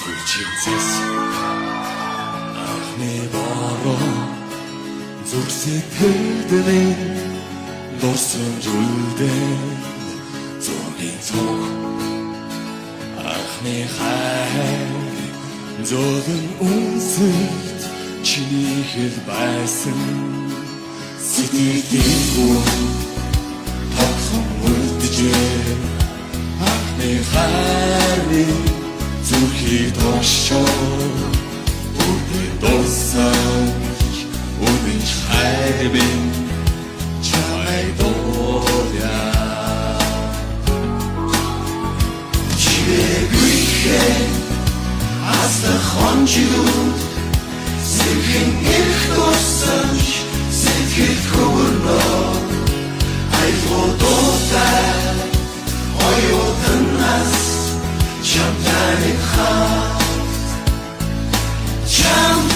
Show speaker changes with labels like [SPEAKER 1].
[SPEAKER 1] Зүрчинцэс анхны бороо зүрх сэтгэлдээ дурсан зүйлдээ зургийн цог анхны хайр зовлон үнсэд чиний хэл байсан сэтгэлдээ тогсон үлдэжээ анхны хайрны зүрхийг тошчоо үгүй дурсан үгүй хайр минь чамайг дууя чигүйхээ аста хонжигуд сэтгэн их дурсан сэтгэл хөвөрнөө айгуудтай оюутнаас Jump